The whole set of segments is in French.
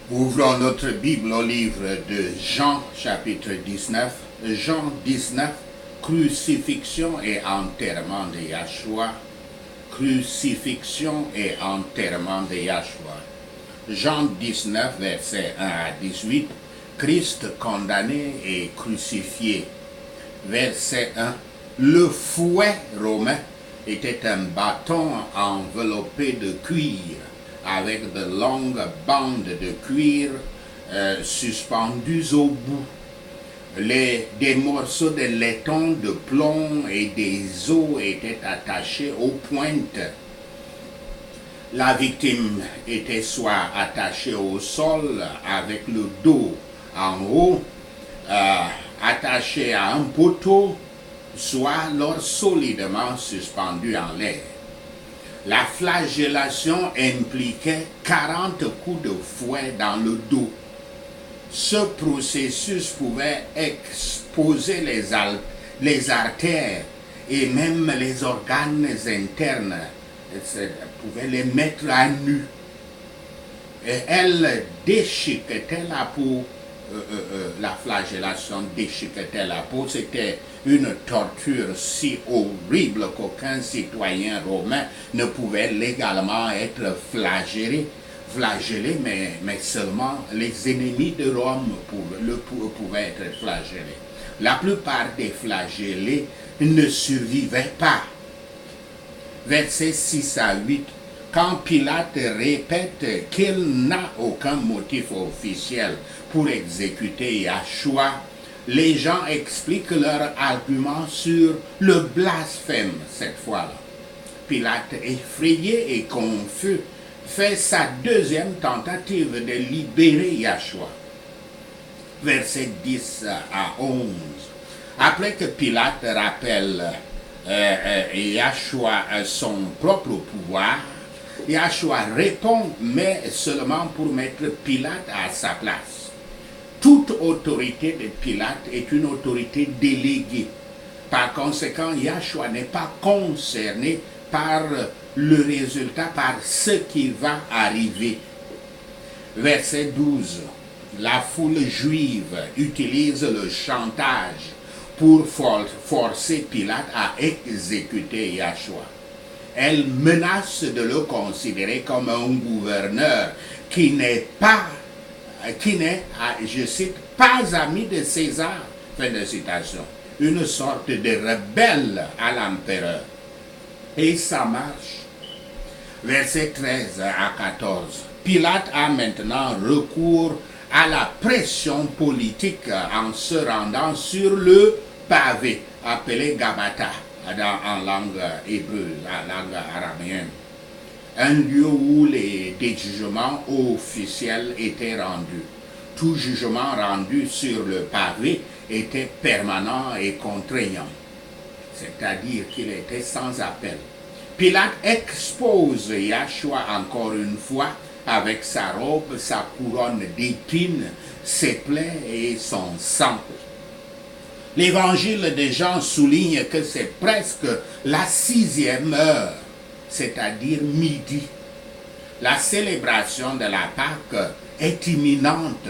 Ouvrons notre Bible au livre de Jean, chapitre 19. Jean 19, crucifixion et enterrement de Yahshua. Crucifixion et enterrement de Yahshua. Jean 19, versets 1 à 18. Christ condamné et crucifié. Verset 1. Le fouet romain était un bâton enveloppé de cuir, avec de longues bandes de cuir suspendues au bout. Des morceaux de laiton, de plomb et des os étaient attachés aux pointes. La victime était soit attachée au sol avec le dos en haut, attachée à un poteau, soit solidement suspendue en l'air. La flagellation impliquait 40 coups de fouet dans le dos. Ce processus pouvait exposer les artères et même les organes internes, pouvait les mettre à nu. Et elle déchiquetait la peau. La flagellation déchiquetait la peau. C'était une torture si horrible qu'aucun citoyen romain ne pouvait légalement être flagellé, mais seulement les ennemis de Rome pouvaient être flagellés. La plupart des flagellés ne survivaient pas. Versets 6 à 8. Quand Pilate répète qu'il n'a aucun motif officiel pour exécuter Yahshua, les gens expliquent leur argument sur le blasphème cette fois-là. Pilate, effrayé et confus, fait sa deuxième tentative de libérer Yahshua. Versets 10 à 11. Après que Pilate rappelle Yahshua son propre pouvoir, Yahshua répond, mais seulement pour mettre Pilate à sa place. Toute autorité de Pilate est une autorité déléguée. Par conséquent, Yahshua n'est pas concerné par le résultat, par ce qui va arriver. Verset 12. La foule juive utilise le chantage pour forcer Pilate à exécuter Yahshua. Elle menace de le considérer comme un gouverneur qui n'est, je cite, pas ami de César, fin de citation, une sorte de rebelle à l'empereur. Et ça marche. Versets 13 à 14. Pilate a maintenant recours à la pression politique en se rendant sur le pavé, appelé Gabata en langue hébreu, en langue araméenne. Un lieu où des jugements officiels étaient rendus. Tout jugement rendu sur le pavé était permanent et contraignant, c'est-à-dire qu'il était sans appel. Pilate expose Yahshua encore une fois avec sa robe, sa couronne d'épines, ses plaies et son sang. L'évangile de Jean souligne que c'est presque la 6e heure, c'est-à-dire midi. La célébration de la Pâque est imminente.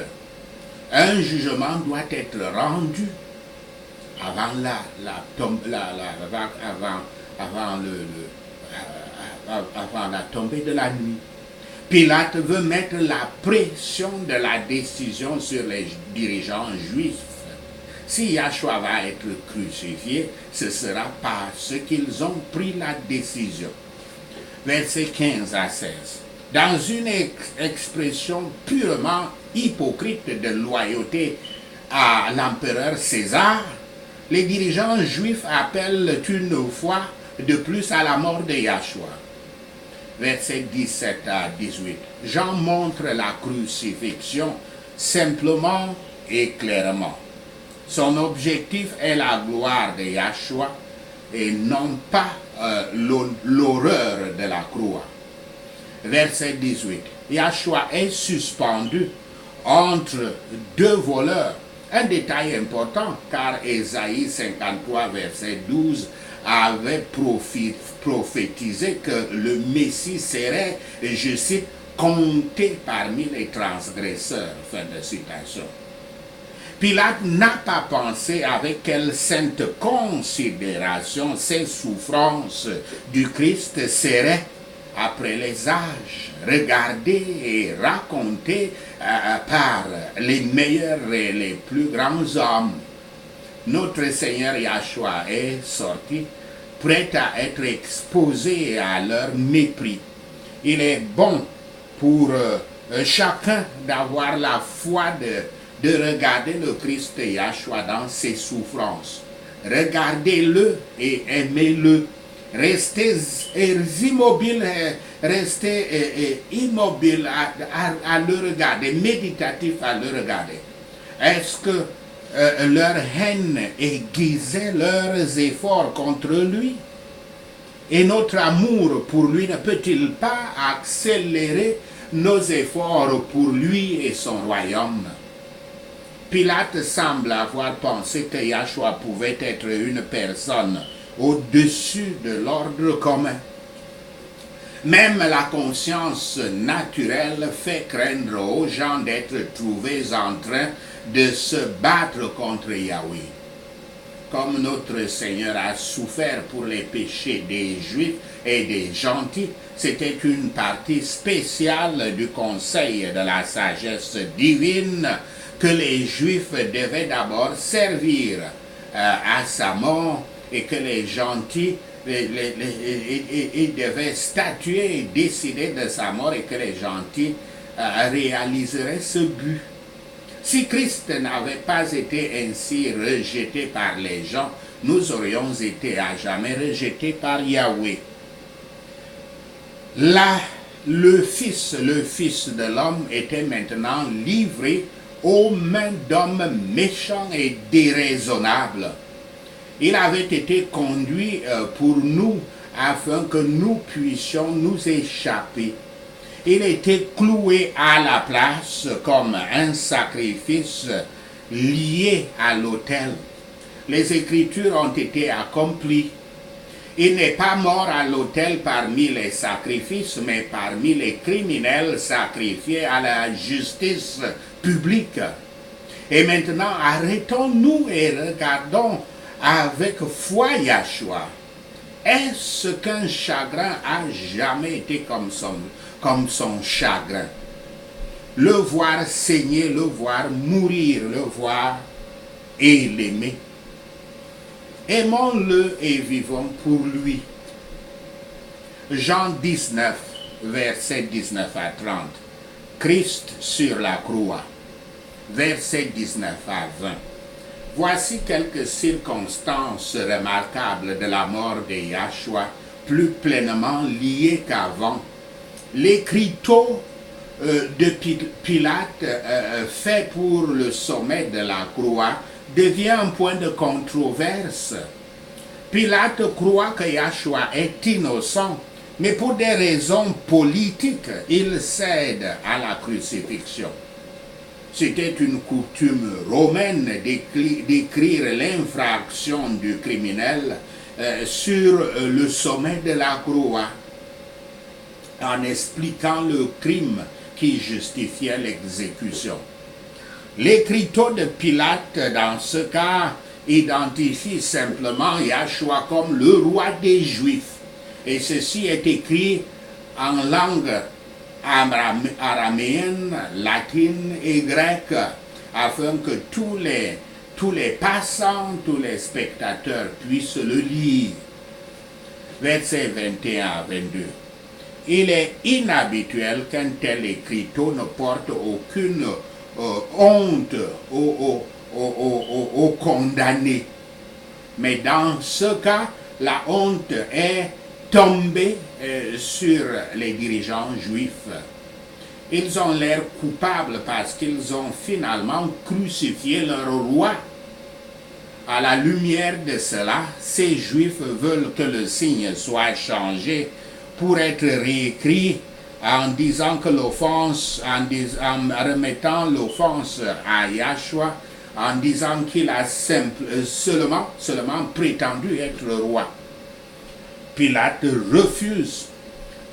Un jugement doit être rendu avant la tombée de la nuit. Pilate veut mettre la pression de la décision sur les dirigeants juifs. Si Yahshua va être crucifié, ce sera parce qu'ils ont pris la décision. Versets 15 à 16. Dans une expression purement hypocrite de loyauté à l'empereur César, les dirigeants juifs appellent une fois de plus à la mort de Yahshua. Versets 17 à 18. Jean montre la crucifixion simplement et clairement. Son objectif est la gloire de Yahshua et non pas l'horreur de la croix. Verset 18. Yahshua est suspendu entre deux voleurs. Un détail important, car Ésaïe 53, verset 12, avait prophétisé que le Messie serait, je cite, compté parmi les transgresseurs. Fin de citation. Pilate n'a pas pensé avec quelle sainte considération ces souffrances du Christ seraient, après les âges, regardées et racontées par les meilleurs et les plus grands hommes. Notre Seigneur Yahshua est sorti, prêt à être exposé à leur mépris. Il est bon pour chacun d'avoir la foi de regarder le Christ Yahshua dans ses souffrances. Regardez-le et aimez-le. Restez immobile à le regarder, méditatif à le regarder. Est-ce que leur haine aiguisait leurs efforts contre lui? Et notre amour pour lui ne peut-il pas accélérer nos efforts pour lui et son royaume? Pilate semble avoir pensé que Yahshua pouvait être une personne au-dessus de l'ordre commun. Même la conscience naturelle fait craindre aux gens d'être trouvés en train de se battre contre Yahweh. Comme notre Seigneur a souffert pour les péchés des Juifs et des gentils, c'était une partie spéciale du conseil de la sagesse divine que les Juifs devaient d'abord servir à sa mort et que les gentils devaient statuer et décider de sa mort et que les gentils réaliseraient ce but. Si Christ n'avait pas été ainsi rejeté par les gens, nous aurions été à jamais rejetés par Yahweh. Là, le Fils de l'homme était maintenant livré aux mains d'hommes méchants et déraisonnables. Il avait été conduit pour nous afin que nous puissions nous échapper. Il était cloué à la place comme un sacrifice lié à l'autel. Les Écritures ont été accomplies. Il n'est pas mort à l'autel parmi les sacrifices, mais parmi les criminels sacrifiés à la justice publique. Et maintenant, arrêtons-nous et regardons avec foi Yahshua. Est-ce qu'un chagrin a jamais été comme son chagrin? Le voir saigner, le voir mourir, le voir et l'aimer. Aimons-le et vivons pour lui. Jean 19, versets 19 à 30. Christ sur la croix. Versets 19 à 20. Voici quelques circonstances remarquables de la mort de Yahshua, plus pleinement liées qu'avant. L'écriteau de Pilate fait pour le sommet de la croix devient un point de controverse. Pilate croit que Yahshua est innocent, mais pour des raisons politiques, il cède à la crucifixion. C'était une coutume romaine d'écrire l'infraction du criminel sur le sommet de la croix, en expliquant le crime qui justifiait l'exécution. L'écriteau de Pilate, dans ce cas, identifie simplement Yahshua comme le roi des Juifs. Et ceci est écrit en langue araméenne, latine et grecque, afin que tous les passants, tous les spectateurs puissent le lire. Versets 21 à 22. Il est inhabituel qu'un tel écriteau ne porte aucune honte aux condamnés. Mais dans ce cas, la honte est tombée sur les dirigeants juifs. Ils ont l'air coupables parce qu'ils ont finalement crucifié leur roi. À la lumière de cela, ces juifs veulent que le signe soit changé pour être réécrit en disant que l'offense, en remettant l'offense à Yahshua, en disant qu'il a seulement prétendu être roi. Pilate refuse.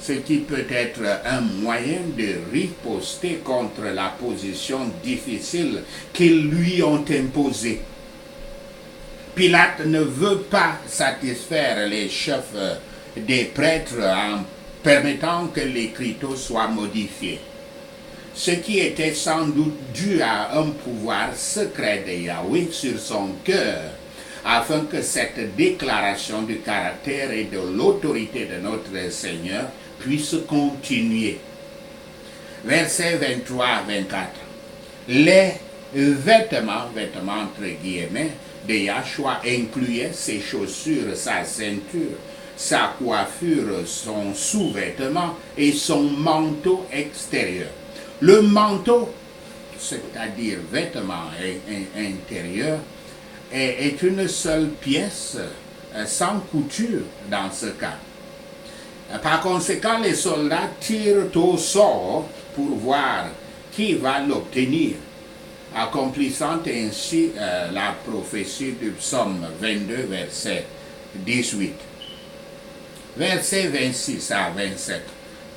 ce qui peut être un moyen de riposter contre la position difficile qu'ils lui ont imposée. Pilate ne veut pas satisfaire les chefs des prêtres en permettant que l'écriture soit modifiée, ce qui était sans doute dû à un pouvoir secret de Yahweh sur son cœur, afin que cette déclaration du caractère et de l'autorité de notre Seigneur puisse continuer. Versets 23 à 24. Les vêtements entre guillemets, de Yahshua incluaient ses chaussures, sa ceinture, sa coiffure, son sous-vêtement et son manteau extérieur. Le manteau, c'est-à-dire vêtement intérieur, est une seule pièce sans couture dans ce cas. Par conséquent, les soldats tirent au sort pour voir qui va l'obtenir, accomplissant ainsi la prophétie du psaume 22, verset 18. Verset 26 à 27.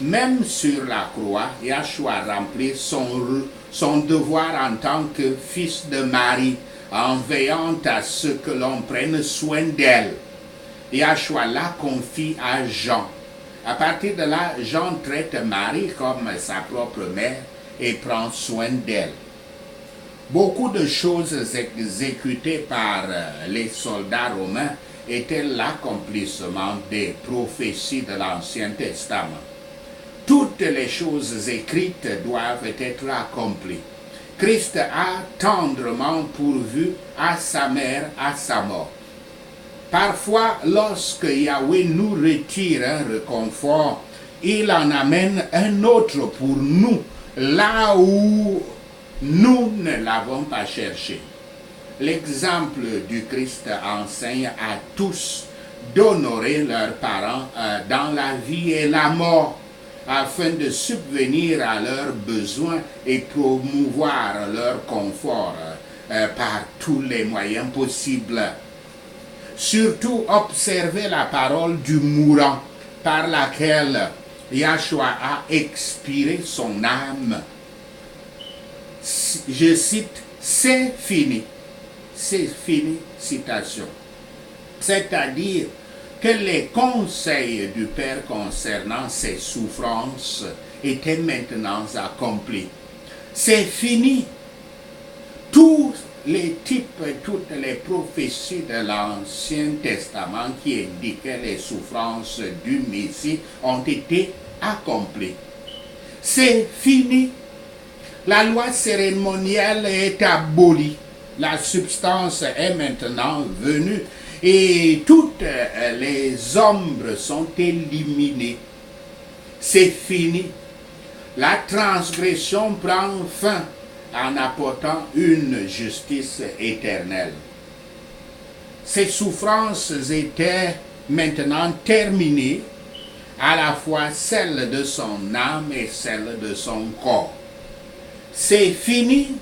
Même sur la croix, Yahshua remplit son devoir en tant que fils de Marie, en veillant à ce que l'on prenne soin d'elle. Yahshua la confie à Jean. À partir de là, Jean traite Marie comme sa propre mère et prend soin d'elle. Beaucoup de choses exécutées par les soldats romains étaient l'accomplissement des prophéties de l'Ancien Testament. Toutes les choses écrites doivent être accomplies. Christ a tendrement pourvu à sa mère à sa mort. Parfois, lorsque Yahweh nous retire un réconfort, il en amène un autre pour nous, là où nous ne l'avons pas cherché. L'exemple du Christ enseigne à tous d'honorer leurs parents dans la vie et la mort, afin de subvenir à leurs besoins et promouvoir leur confort par tous les moyens possibles. Surtout, observer la parole du mourant par laquelle Yahshua a expiré son âme. Je cite, c'est fini. C'est fini, citation. C'est-à-dire que les conseils du Père concernant ses souffrances étaient maintenant accomplis. C'est fini. Tous les types, toutes les prophéties de l'Ancien Testament qui indiquaient les souffrances du Messie ont été accomplies. C'est fini. La loi cérémonielle est abolie. La substance est maintenant venue et toutes les ombres sont éliminées. C'est fini. La transgression prend fin en apportant une justice éternelle. Ces souffrances étaient maintenant terminées, à la fois celles de son âme et celles de son corps. C'est fini.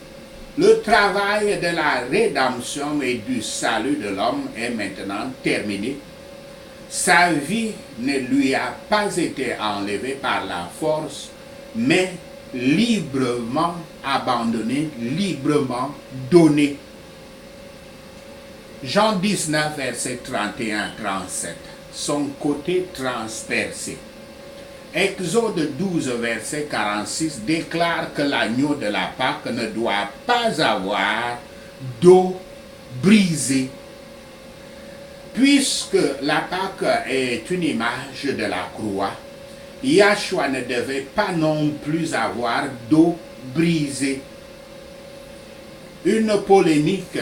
Le travail de la rédemption et du salut de l'homme est maintenant terminé. Sa vie ne lui a pas été enlevée par la force, mais librement abandonnée, librement donnée. Jean 19, verset 31-37, son côté transpercé. Exode 12, verset 46 déclare que l'agneau de la Pâque ne doit pas avoir dos brisé. Puisque la Pâque est une image de la croix, Yahshua ne devait pas non plus avoir dos brisé. Une polémique,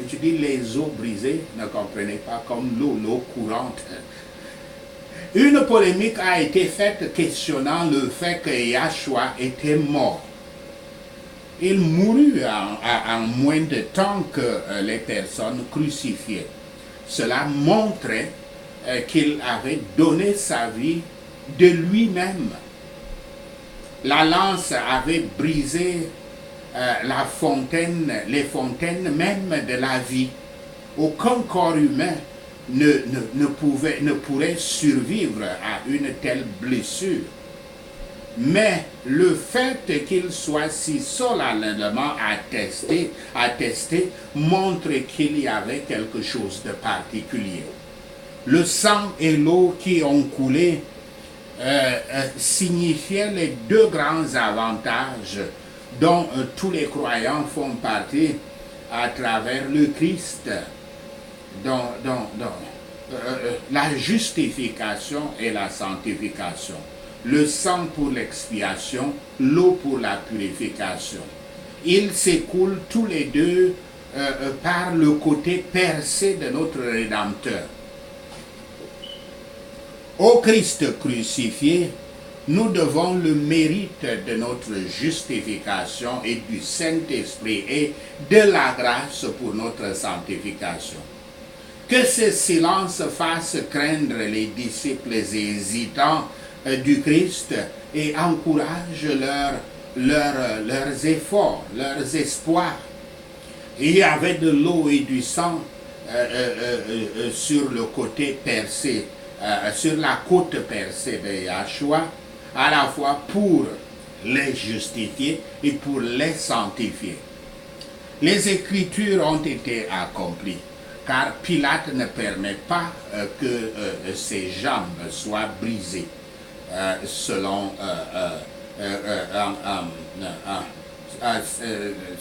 je dis les eaux brisées, ne comprenez pas comme l'eau courante. Une polémique a été faite questionnant le fait que Yahshua était mort. Il mourut en moins de temps que les personnes crucifiées. Cela montrait qu'il avait donné sa vie de lui-même. La lance avait brisé les fontaines même de la vie. Aucun corps humain ne pourrait survivre à une telle blessure. Mais le fait qu'il soit si solennellement attesté montre qu'il y avait quelque chose de particulier. Le sang et l'eau qui ont coulé signifiaient les deux grands avantages dont tous les croyants font partie à travers le Christ, la justification et la sanctification. Le sang pour l'expiation, l'eau pour la purification. Ils s'écoulent tous les deux par le côté percé de notre Rédempteur. Au Christ crucifié, nous devons le mérite de notre justification et du Saint-Esprit et de la grâce pour notre sanctification. Que ce silence fasse craindre les disciples hésitants du Christ et encourage leurs efforts, leurs espoirs. Il y avait de l'eau et du sang sur le côté percé, sur la côte percée de Yahshua, à la fois pour les justifier et pour les sanctifier. Les Écritures ont été accomplies, car Pilate ne permet pas que ses jambes soient brisées, selon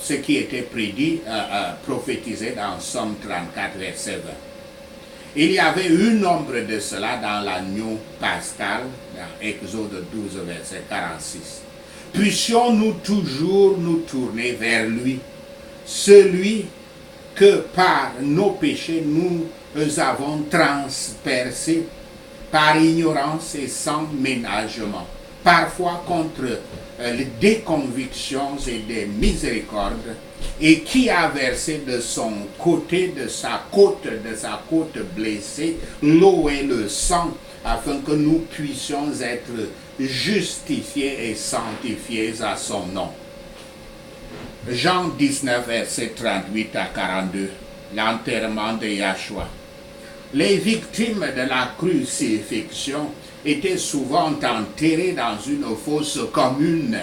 ce qui était prédit, prophétisé dans Somme 34, verset 20. Il y avait une ombre de cela dans l'agneau pascal, dans Exode 12, verset 46. Puissions-nous toujours nous tourner vers lui, celui que par nos péchés nous avons transpercé par ignorance et sans ménagement, parfois contre les déconvictions et des miséricordes, et qui a versé de son côté, de sa côte blessée, l'eau et le sang, afin que nous puissions être justifiés et sanctifiés à son nom. Jean 19, verset 38 à 42, l'enterrement de Yahshua. Les victimes de la crucifixion étaient souvent enterrées dans une fosse commune.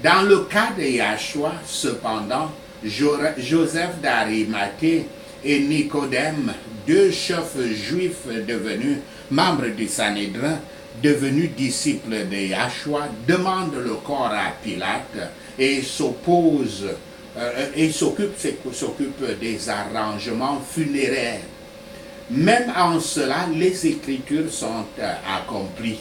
Dans le cas de Yahshua, cependant, Joseph d'Arimathée et Nicodème, deux chefs juifs devenus membres du Sanhédrin, devenus disciples de Yahshua, demandent le corps à Pilate et s'oppose et s'occupe des arrangements funéraires. Même en cela, les Écritures sont accomplies.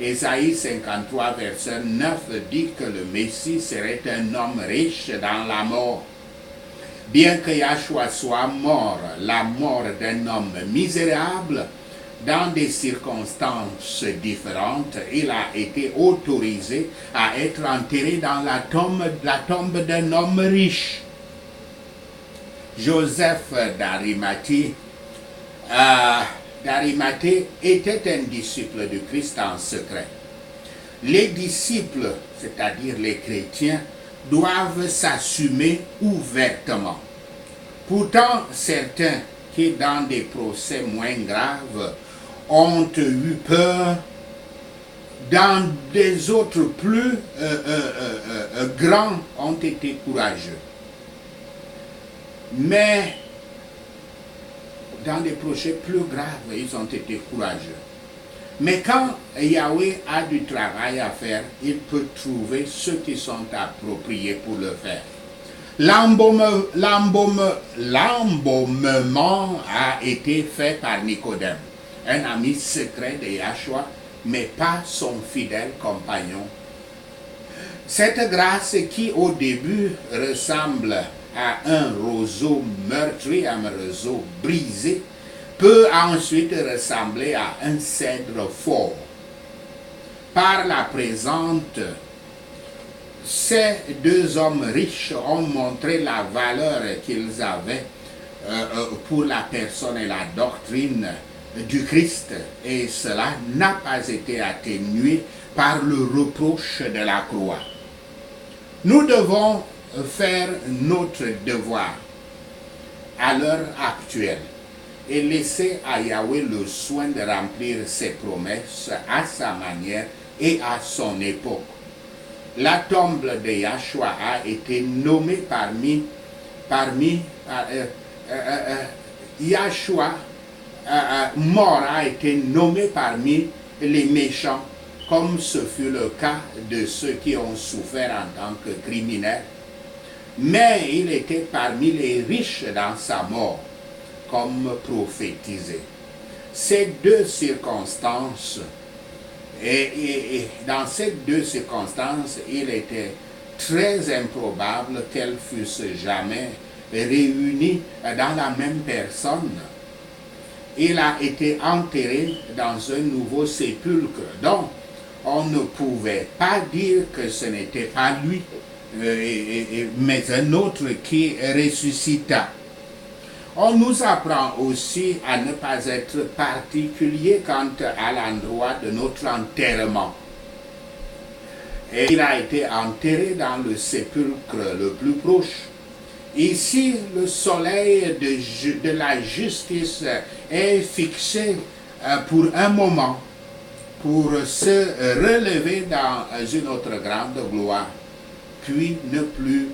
Ésaïe 53, verset 9 dit que le Messie serait un homme riche dans la mort. Bien que Yahshua soit mort, la mort d'un homme misérable, dans des circonstances différentes, il a été autorisé à être enterré dans la tombe d'un homme riche. Joseph d'Arimathée était un disciple du Christ en secret. Les disciples, c'est-à-dire les chrétiens, doivent s'assumer ouvertement. Pourtant, certains qui, dans des procès moins graves, ont eu peur, dans des autres plus grands, ont été courageux. Mais dans des projets plus graves, ils ont été courageux. Mais quand Yahweh a du travail à faire, il peut trouver ceux qui sont appropriés pour le faire. L'embaumement a été fait par Nicodème, un ami secret de Yahshua, mais pas son fidèle compagnon. Cette grâce qui au début ressemble à un roseau meurtri, à un roseau brisé, peut ensuite ressembler à un cèdre fort. Par la présente, ces deux hommes riches ont montré la valeur qu'ils avaient pour la personne et la doctrine du Christ, et cela n'a pas été atténué par le reproche de la croix. Nous devons faire notre devoir à l'heure actuelle et laissez à Yahweh le soin de remplir ses promesses à sa manière et à son époque. La tombe de Yahshua a été nommée Yahshua mort a été nommé parmi les méchants, comme ce fut le cas de ceux qui ont souffert en tant que criminels. Mais il était parmi les riches dans sa mort, comme prophétisé. Ces deux circonstances, dans ces deux circonstances, il était très improbable qu'elles fussent jamais réunies dans la même personne. Il a été enterré dans un nouveau sépulcre. Donc, on ne pouvait pas dire que ce n'était pas lui, mais un autre qui ressuscita. On nous apprend aussi à ne pas être particulier quant à l'endroit de notre enterrement. Et il a été enterré dans le sépulcre le plus proche. Ici, le soleil de la justice est fixé pour un moment, pour se relever dans une autre grande gloire, puis ne plus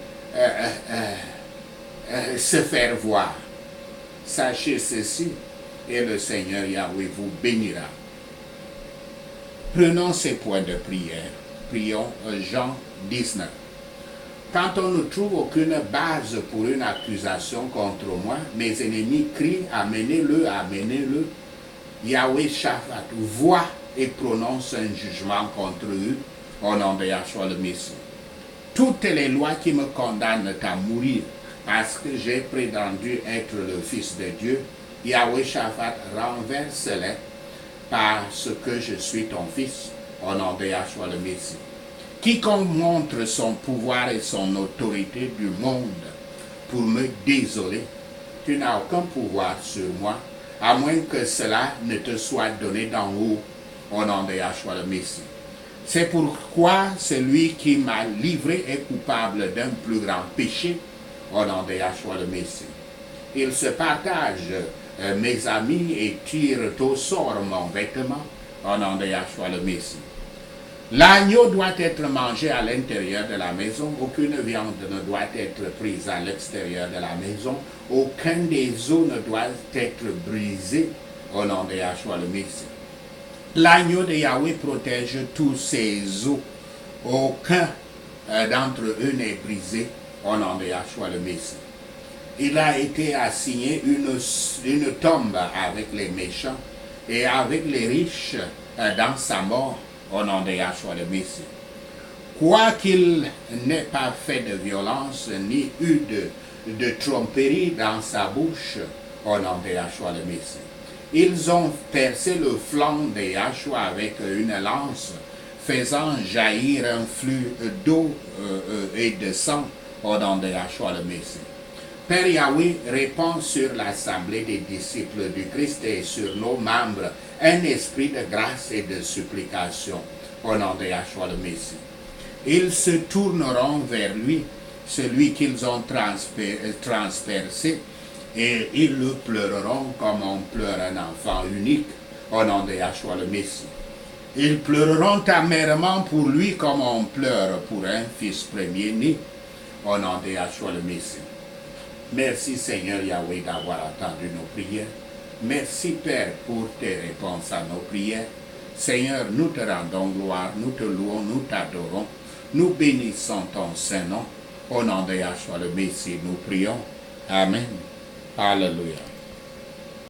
se faire voir. Sachez ceci, et le Seigneur Yahweh vous bénira. Prenons ces points de prière. Prions Jean 19. Quand on ne trouve aucune base pour une accusation contre moi, mes ennemis crient, amenez-le, amenez-le. Yahweh Shaphat voit et prononce un jugement contre eux au nom de Yahshua le Messie. Toutes les lois qui me condamnent à mourir parce que j'ai prétendu être le Fils de Dieu, Yahweh Shaphat renverse-les parce que je suis ton Fils au nom de Yahshua le Messie. Quiconque montre son pouvoir et son autorité du monde pour me désoler, tu n'as aucun pouvoir sur moi, à moins que cela ne te soit donné d'en haut, au nom de Yahshua le Messie. C'est pourquoi celui qui m'a livré est coupable d'un plus grand péché, au nom de Yahshua le Messie. Ils se partagent, mes amis, et tirent au sort mon vêtement, au nom de Yahshua le Messie. L'agneau doit être mangé à l'intérieur de la maison. Aucune viande ne doit être prise à l'extérieur de la maison. Aucun des os ne doit être brisé au nom de Yahshua le Messie. L'agneau de Yahweh protège tous ses os. Aucun d'entre eux n'est brisé au nom de Yahshua le Messie. Il a été assigné une tombe avec les méchants et avec les riches dans sa mort. Au nom de Yahshua le Messie. Quoiqu'il n'ait pas fait de violence, ni eu de tromperie dans sa bouche, au nom de Yahshua le Messie. Ils ont percé le flanc de Yahshua avec une lance, faisant jaillir un flux d'eau et de sang, au nom de Yahshua le Messie. Père Yahweh répand sur l'assemblée des disciples du Christ et sur nos membres un esprit de grâce et de supplication au nom de Yahshua le Messie. Ils se tourneront vers lui, celui qu'ils ont transpercé, et ils le pleureront comme on pleure un enfant unique au nom de Yahshua le Messie. Ils pleureront amèrement pour lui comme on pleure pour un fils premier-né au nom de Yahshua le Messie. Merci Seigneur Yahweh d'avoir entendu nos prières. Merci Père pour tes réponses à nos prières. Seigneur, nous te rendons gloire, nous te louons, nous t'adorons. Nous bénissons ton Saint-Nom. Au nom de Yahshua le Messie, nous prions. Amen. Alléluia.